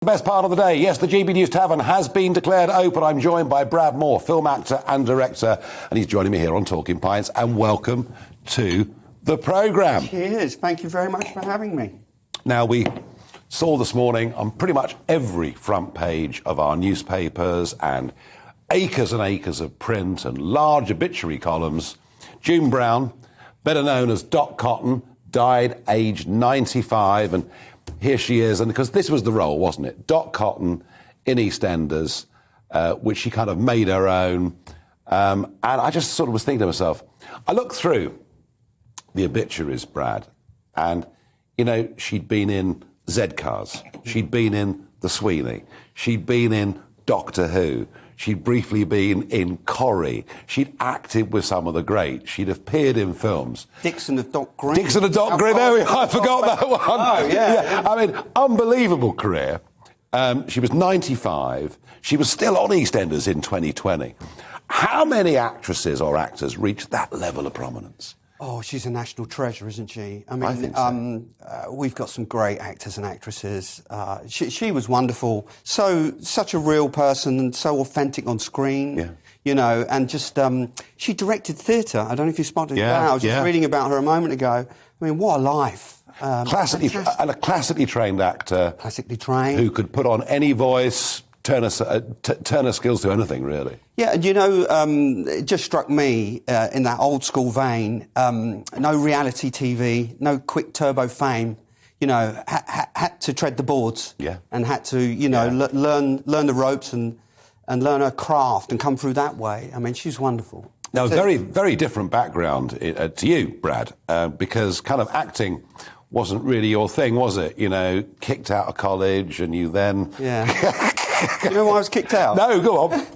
The best part of the day. Yes, the GBNews Tavern has been declared open. I'm joined by Brad Moore, film actor and director, and he's joining me here on Talking Pints. And welcome to the programme. Cheers. Thank you very much for having me. Now, we saw this morning on pretty much every front page of our newspapers and acres of print and large obituary columns, June Brown, better known as Dot Cotton, died aged 95, and here she is, and because this was the role, wasn't it? Dot Cotton in EastEnders, which she kind of made her own. And I just sort of was thinking to myself, I looked through the obituaries, Brad, and, you know, she'd been in Z-Cars, she'd been in The Sweeney, she'd been in Doctor Who, she'd briefly been in Corrie, she'd acted with some of the greats, she'd appeared in films. Dixon of Dock Green. Dixon of Dock Green, there we are, I forgot that one. Oh, yeah. I mean, unbelievable career. She was 95. She was still on EastEnders in 2020. How many actresses or actors reach that level of prominence? Oh, she's a national treasure, isn't she? I mean, I think so. We've got some great actors and actresses. She was wonderful. Such a real person and so authentic on screen. Yeah. You know, and just she directed theatre. I don't know if you spotted that. I was just reading about her a moment ago. I mean, what a life! A classically trained actor. Classically trained. Who could put on any voice, turn her skills to anything, really. Yeah, and you know, it just struck me in that old school vein. No reality TV, no quick turbo fame. You know, had to tread the boards. Yeah. And had to, you know, learn the ropes and learn her craft and come through that way. I mean, she's wonderful. Now, very, very different background to you, Brad, because kind of acting wasn't really your thing, was it? You know, kicked out of college and you then... Yeah. You know why I was kicked out? No, go on.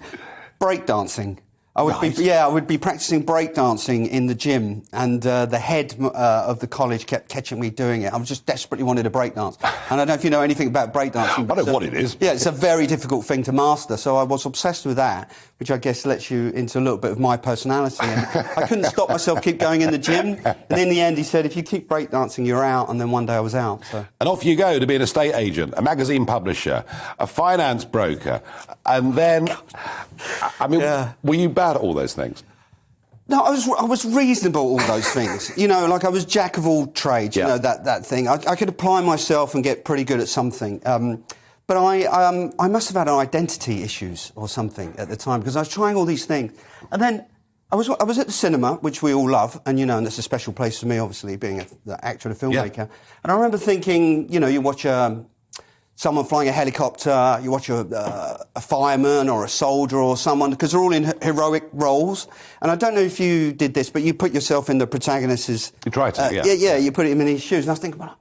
Breakdancing. I would be practicing breakdancing in the gym, and the head of the college kept catching me doing it. I just desperately wanted to breakdance. And I don't know if you know anything about breakdancing. I know what it is. Yeah, it's a very difficult thing to master, so I was obsessed with that, which I guess lets you into a little bit of my personality. And I couldn't stop myself keep going in the gym, and in the end he said, if you keep breakdancing, you're out, and then one day I was out. So. And off you go to be an estate agent, a magazine publisher, a finance broker, and then, I mean, were you bad at all those things? No, I was reasonable at all those things. You know, like I was jack of all trades, you know, that thing. I could apply myself and get pretty good at something. But I must have had identity issues or something at the time, because I was trying all these things. And then I was at the cinema, which we all love, and, you know, and that's a special place for me, obviously, being an actor and a filmmaker. Yeah. And I remember thinking, you know, you watch someone flying a helicopter, you watch a fireman or a soldier or someone, because they're all in heroic roles. And I don't know if you did this, but you put yourself in the protagonist's... You try to, Yeah, you put him in his shoes. And I was thinking, well,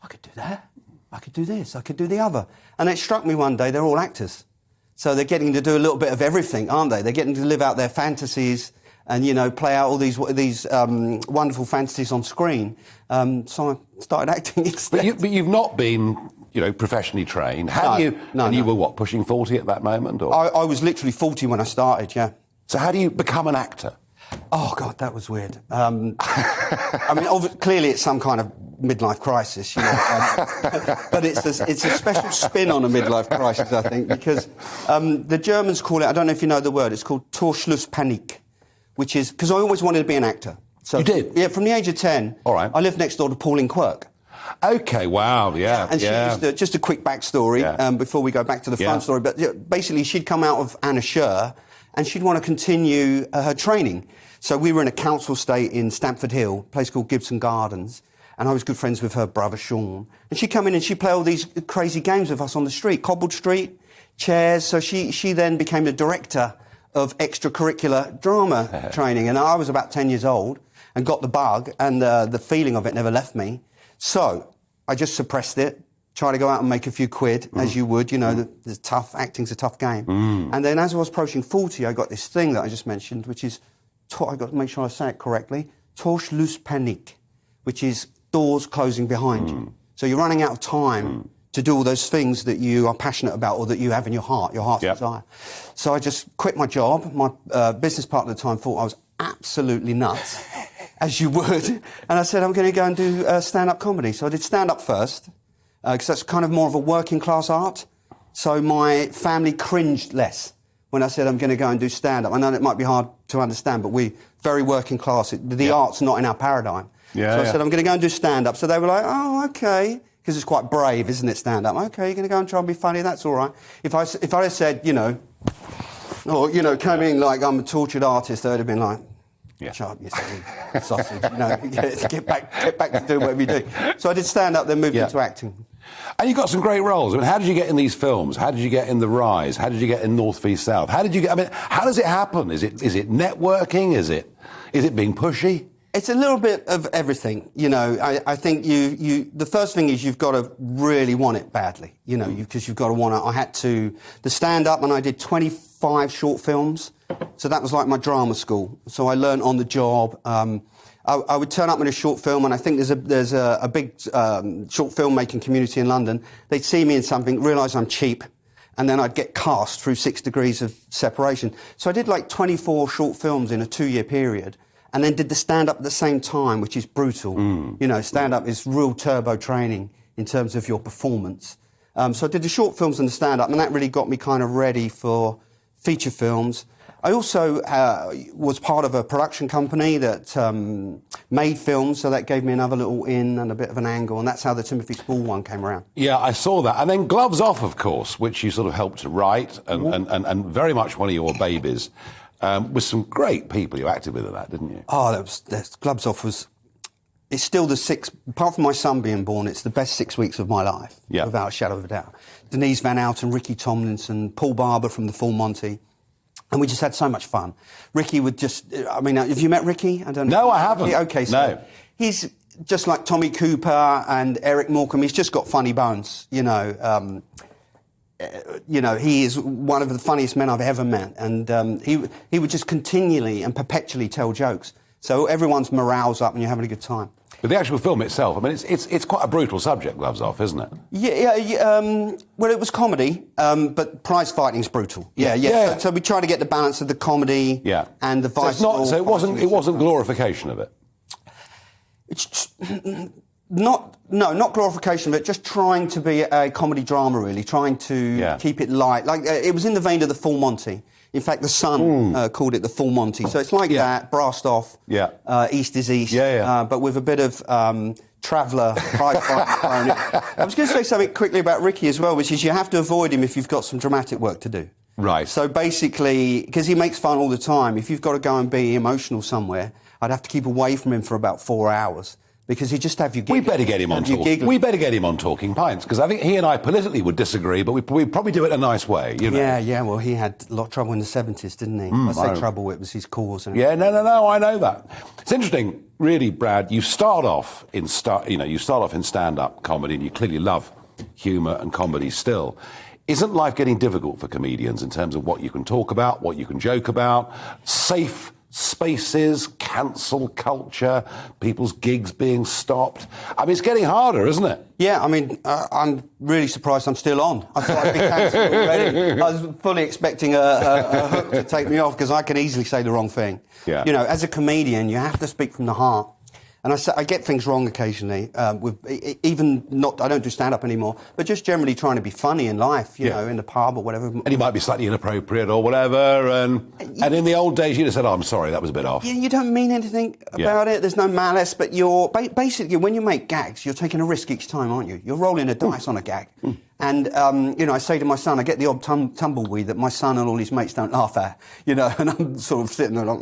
I could do that. I could do this. I could do the other. And it struck me one day, they're all actors. So they're getting to do a little bit of everything, aren't they? They're getting to live out their fantasies and, you know, play out all these wonderful fantasies on screen. So I started acting instead. But you've not been... You know, professionally trained. No. You were what, pushing 40 at that moment? Or? I was literally 40 when I started, yeah. So how do you become an actor? Oh, God, that was weird. I mean, clearly it's some kind of midlife crisis, you know. But it's a special spin on a midlife crisis, I think, because the Germans call it, I don't know if you know the word, it's called Torschlusspanik, which is, because I always wanted to be an actor. So, you did? Yeah, from the age of 10, all right. I lived next door to Pauline Quirke. OK, wow, yeah. And she used to, just a quick backstory before we go back to the fun story, but basically she'd come out of Anna Scher and she'd want to continue her training. So we were in a council estate in Stamford Hill, a place called Gibson Gardens, and I was good friends with her brother Sean. And she'd come in and she'd play all these crazy games with us on the street, cobbled street, chairs. So she then became the director of extracurricular drama training. And I was about 10 years old and got the bug, and the feeling of it never left me. So I just suppressed it, tried to go out and make a few quid, as you would, you know, acting's a tough game. And then as I was approaching 40, I got this thing that I just mentioned, which is, I got to make sure I say it correctly, Torschlusspanik, which is doors closing behind you. So you're running out of time to do all those things that you are passionate about or that you have in your heart's desire. So I just quit my job. My business partner at the time thought I was absolutely nuts. As you would. And I said, I'm going to go and do stand-up comedy. So I did stand-up first. because that's kind of more of a working class art. So my family cringed less when I said I'm going to go and do stand-up. I know it might be hard to understand, but we're very working class. The art's not in our paradigm. I said I'm going to go and do stand-up. So they were like, oh, okay. Because it's quite brave, isn't it, stand-up? Okay, you're going to go and try and be funny, that's all right. If I had said, coming like I'm a tortured artist, they'd have been like, shut up, you silly sausage. Get back to doing whatever you do. So I did stand-up, then moved into acting. And you got some great roles. I mean, how did you get in these films? How did you get in The Rise? How did you get in North v South? How does it happen? Is it networking? Is it being pushy? It's a little bit of everything, I think the first thing is you've got to really want it badly, because you've got to want it. I had to, the stand-up, and I did 25 short films, so that was like my drama school. So I learned on the job. I would turn up in a short film, and I think there's a big short film-making community in London. They'd see me in something, realise I'm cheap, and then I'd get cast through 6 degrees of separation. So I did like 24 short films in a 2-year period, and then did the stand-up at the same time, which is brutal. Stand-up is real turbo training in terms of your performance. So I did the short films and the stand-up, and that really got me kind of ready for feature films. I also was part of a production company that made films, so that gave me another little in and a bit of an angle, and that's how the Timothy Spall one came around. Yeah, I saw that. And then Gloves Off, of course, which you sort of helped to write, and very much one of your babies. With some great people you acted with in that, didn't you? Oh, Gloves Off was... It's still apart from my son being born, it's the best 6 weeks of my life, without a shadow of a doubt. Denise Van Outen, Ricky Tomlinson, Paul Barber from the Full Monty. And we just had so much fun. Ricky would just... have you met Ricky? I don't know. No, I haven't. Okay, so no. He's just like Tommy Cooper and Eric Morecambe. He's just got funny bones, he is one of the funniest men I've ever met, and he would just continually and perpetually tell jokes. So everyone's morale's up and you're having a good time. But the actual film itself, I mean, it's quite a brutal subject, Gloves Off, isn't it? Well, it was comedy, but prize fighting's brutal. Yeah. So we try to get the balance of the comedy and the vice. So it wasn't glorification of it. It's not glorification of it, just trying to be a comedy drama, really, trying to keep it light. Like it was in the vein of the Full Monty. In fact, the Sun called it the Full Monty. So it's like that, brassed off, East is East, but with a bit of traveller prize fighting. I was going to say something quickly about Ricky as well, which is you have to avoid him if you've got some dramatic work to do. Right. So basically, because he makes fun all the time, if you've got to go and be emotional somewhere, I'd have to keep away from him for about 4 hours. Because he'd just have you giggling. We better get him on Talking Pints, because I think he and I politically would disagree, but we'd probably do it in a nice way, Yeah, well, he had a lot of trouble in the 70s, didn't he? I say trouble, it was his cause. No, I know that. It's interesting, really, Brad, you start off in stand-up comedy, and you clearly love humour and comedy still. Isn't life getting difficult for comedians in terms of what you can talk about, what you can joke about, safe spaces, cancel culture, people's gigs being stopped? I mean, it's getting harder, isn't it? Yeah, I mean, I'm really surprised I'm still on. I thought I'd been cancelled already. I was fully expecting a hook to take me off, because I can easily say the wrong thing. Yeah. As a comedian, you have to speak from the heart. And I get things wrong occasionally. I don't do stand-up anymore, but just generally trying to be funny in life, you know, in the pub or whatever. And you might be slightly inappropriate or whatever, and in the old days you'd have said, oh, I'm sorry, that was a bit off. Yeah, you don't mean anything about it. There's no malice, but you're... Basically, when you make gags, you're taking a risk each time, aren't you? You're rolling a dice on a gag. And, I say to my son, I get the odd tumbleweed that my son and all his mates don't laugh at, and I'm sort of sitting there like,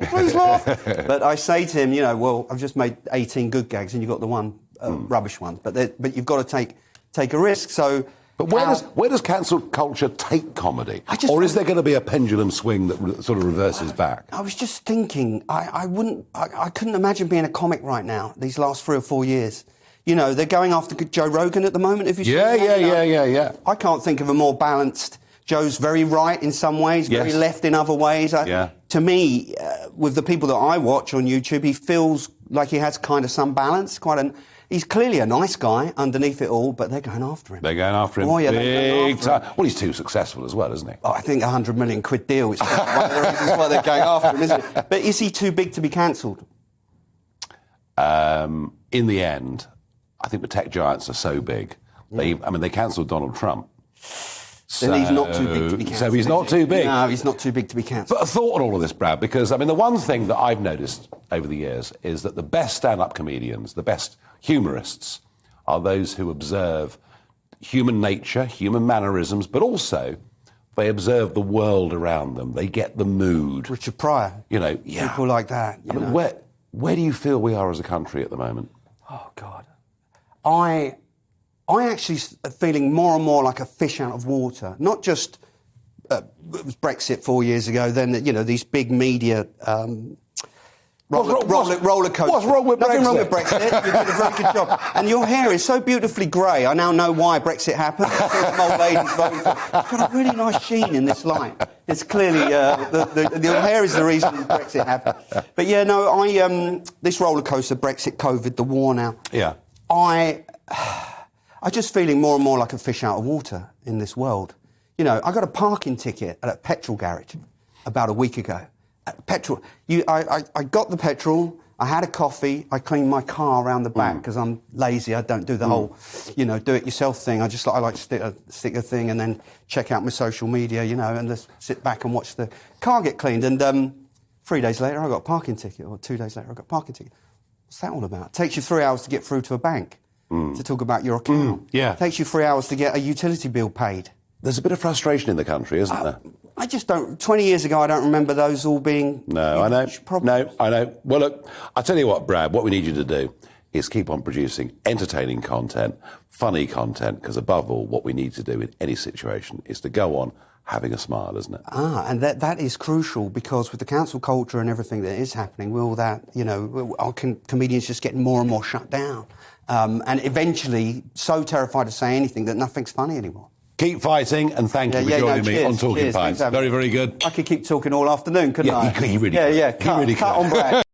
please laugh. But I say to him, well, I've just made 18 good gags and you've got the one rubbish one. But you've got to take a risk, so... But where does cancel culture take comedy? Or is there going to be a pendulum swing that sort of reverses back? I was just thinking, I couldn't imagine being a comic right now, these last 3 or 4 years. They're going after Joe Rogan at the moment. Have you seen that? Yeah. I can't think of a more balanced... Joe's very right in some ways, very left in other ways. To me, with the people that I watch on YouTube, he feels like he has kind of some balance. He's clearly a nice guy underneath it all, but they're going after him. They're going after him big time. Well, he's too successful as well, isn't he? Oh, I think £100 million deal is one of the reasons why they're going after him, isn't it? But is he too big to be cancelled? In the end, I think the tech giants are so big They cancelled Donald Trump. Then he's not too big to be cancelled. So he's not too big. No, he's not too big to be cancelled. But a thought on all of this, Brad, because, the one thing that I've noticed over the years is that the best stand-up comedians, the best humorists, are those who observe human nature, human mannerisms, but also they observe the world around them. They get the mood. Richard Pryor. People like that. Where do you feel we are as a country at the moment? Oh, God. I actually feeling more and more like a fish out of water. Not just it was Brexit 4 years ago, then these big media roller coaster. What's wrong with Brexit? Nothing wrong with Brexit. You did a very good job. And your hair is so beautifully grey. I now know why Brexit happened. Some old ladies voting for. It's got a really nice sheen in this light. It's clearly the hair is the reason Brexit happened. But this roller coaster, Brexit, COVID, the war now. Yeah. I'm just feeling more and more like a fish out of water in this world. I got a parking ticket at a petrol garage about a week ago. I got the petrol, I had a coffee, I cleaned my car around the back because I'm lazy. I don't do the whole, do-it-yourself thing. I like to stick a thing and then check out my social media, and just sit back and watch the car get cleaned. And 3 days later, I got a parking ticket, or 2 days later, I got a parking ticket. What's that all about? It takes you 3 hours to get through to a bank to talk about your account. Yeah. It takes you 3 hours to get a utility bill paid. There's a bit of frustration in the country, isn't there? I just don't. 20 years ago, I don't remember those all being. No, I know. No, I know. Well, look, I tell you what, Brad. What we need you to do is keep on producing entertaining content, funny content. Because above all, what we need to do in any situation is to go on having a smile, isn't it? And that is crucial, because with the cancel culture and everything that is happening, will that our comedians just getting more and more shut down, and eventually so terrified to say anything that nothing's funny anymore. Keep fighting, and thank you for joining me on Talking Pints. Very, very good. I could keep talking all afternoon, couldn't I? You really could. Cut on Brad.